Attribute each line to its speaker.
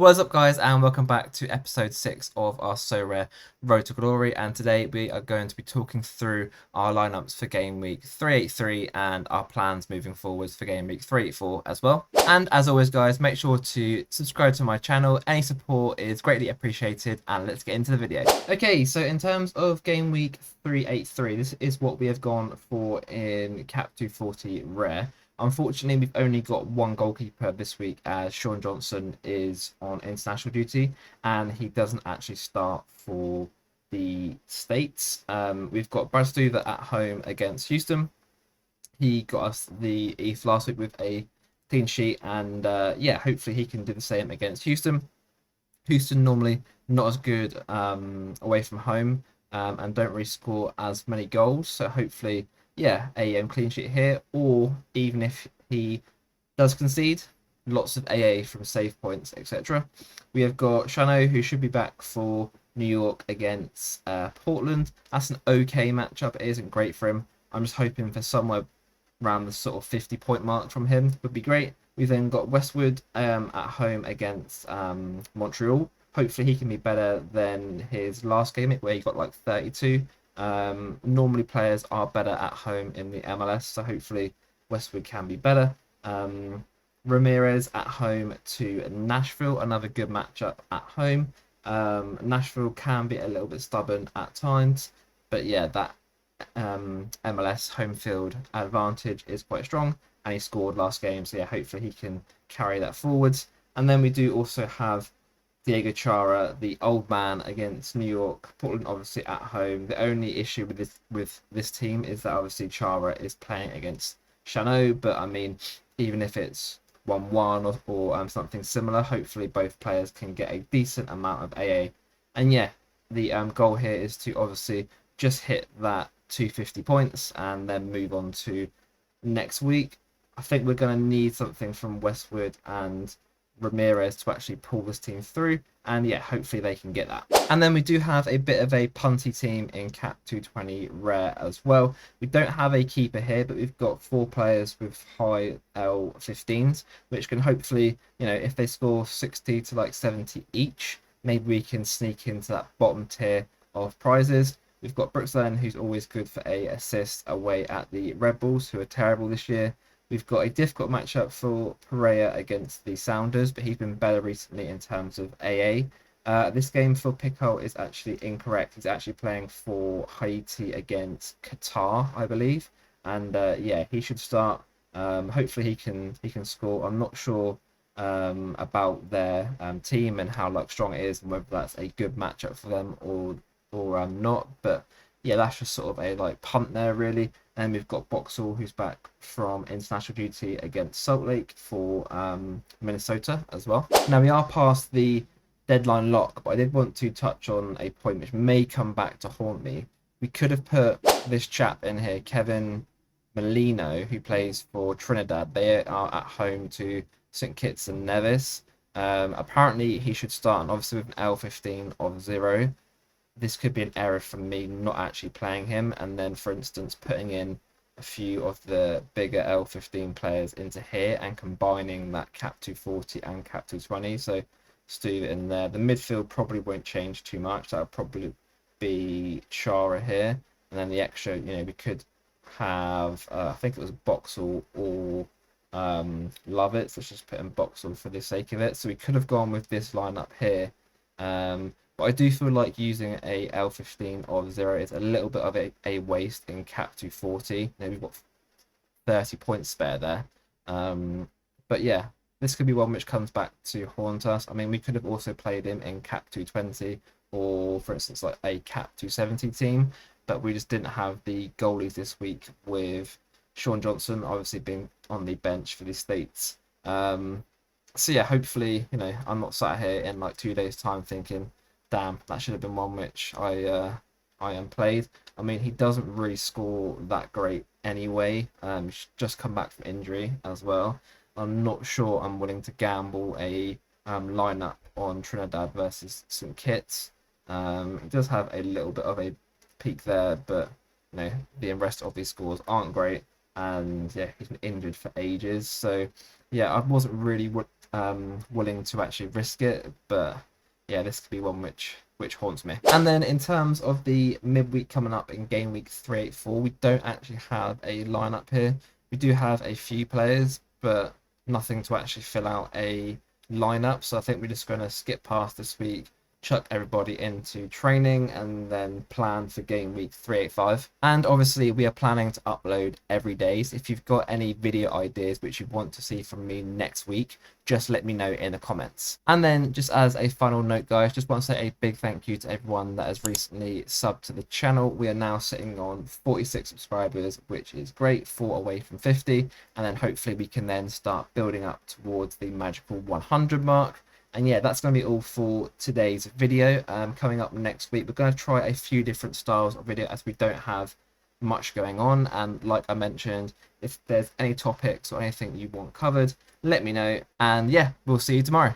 Speaker 1: What is up, guys, and welcome back to episode 6 of our So Rare Road to Glory. And today we are going to be talking through our lineups for Game Week 383 and our plans moving forwards for Game Week 384 as well. And as always, guys, make sure to subscribe to my channel. Any support is greatly appreciated, and let's get into the video. Okay, so in terms of Game Week 383, this is what we have gone for in Cap 240 Rare. Unfortunately, we've only got one goalkeeper this week as Sean Johnson is on international duty and he doesn't actually start for the States. We've got Brad Stuver at home against Houston. He got us the East last week with a clean sheet, and yeah, hopefully he can do the same against Houston. Houston normally not as good away from home and don't really score as many goals. So hopefully, yeah, a clean sheet here. Or even if he does concede, lots of AA from save points, etc. We have got Shano, who should be back for New York against Portland. That's an okay matchup. It isn't great for him. I'm just hoping for somewhere around the sort of 50-point mark from him would be great. We've then got Westwood at home against Montreal. Hopefully he can be better than his last game where he got like 32. Normally players are better at home in the MLS, so hopefully Westwood can be better. Ramirez at home to Nashville, another good matchup at home. Nashville can be a little bit stubborn at times, but yeah, that MLS home field advantage is quite strong, and he scored last game, so yeah, hopefully he can carry that forwards. And then we do also have Diego Chara, the old man, against New York. Portland obviously at home. The only issue with this team is that obviously Chara is playing against Chano, but I mean, even if it's 1-1 or something similar, hopefully both players can get a decent amount of AA. And yeah, the goal here is to obviously just hit that 250 points and then move on to next week. I think we're going to need something from Westwood and Ramirez to actually pull this team through, and yeah, hopefully they can get that. And then we do have a bit of a punty team in Cap 220 Rare as well. We don't have a keeper here, but we've got 4 players with high L15s, which can hopefully, you know, if they score 60 to like 70 each, maybe we can sneak into that bottom tier of prizes. We've got Brooks Lennon, who's always good for a assist away at the Red Bulls, who are terrible this year. We've got a difficult matchup for Pereira against the Sounders, but he's been better recently in terms of AA. This game for Pico is actually incorrect. He's actually playing for Haiti against Qatar, I believe, and yeah, he should start. Hopefully he can score. I'm not sure about their team and how like strong it is and whether that's a good matchup for them or not, but yeah, that's just sort of a like punt there really. And we've got Boxall, who's back from international duty against Salt Lake for Minnesota as well. Now we are past the deadline lock, but I did want to touch on a point which may come back to haunt me. We could have put this chap in here, Kevin Molino, who plays for Trinidad. They are at home to St. Kitts and Nevis. Apparently he should start, and obviously with an L15 of 0. This could be an error from me not actually playing him, and then, for instance, putting in a few of the bigger L15 players into here and combining that Cap 240 and Cap 220. So Stu in there. The midfield probably won't change too much. That'll probably be Chara here, and then the extra, you know, we could have I think it was Boxall or Lovett. So let's just put in Boxall for the sake of it. So we could have gone with this lineup here. But I do feel like using a L15 of 0 is a little bit of a waste in Cap 240. Maybe we've got 30 points spare there. But yeah, this could be one which comes back to haunt us. I mean, we could have also played him in Cap 220 or, for instance, like a Cap 270 team, but we just didn't have the goalies this week with Sean Johnson obviously being on the bench for the States. So yeah, hopefully, you know, I'm not sat here in like 2 days' time thinking, damn, that should have been one which I played. I mean, he doesn't really score that great anyway. He's just come back from injury as well. I'm not sure I'm willing to gamble a lineup on Trinidad versus St. Kitts. He does have a little bit of a peak there, but you know, the rest of these scores aren't great, and yeah, he's been injured for ages. So yeah, I wasn't really willing to actually risk it. But yeah, this could be one which haunts me. And then in terms of the midweek coming up in game week 384, we don't actually have a lineup here. We do have a few players, but nothing to actually fill out a lineup. So I think we're just going to skip past this week, chuck everybody into training, and then plan for game week 385. And obviously we are planning to upload every day, so if you've got any video ideas which you want to see from me next week, just let me know in the comments. And then just as a final note, guys, just want to say a big thank you to everyone that has recently subbed to the channel. We are now sitting on 46 subscribers, which is great, 4 away from 50, and then hopefully we can then start building up towards the magical 100 mark. And yeah, that's going to be all for today's video. Coming up next week, we're going to try a few different styles of video as we don't have much going on. And like I mentioned, if there's any topics or anything you want covered, let me know. And yeah, we'll see you tomorrow.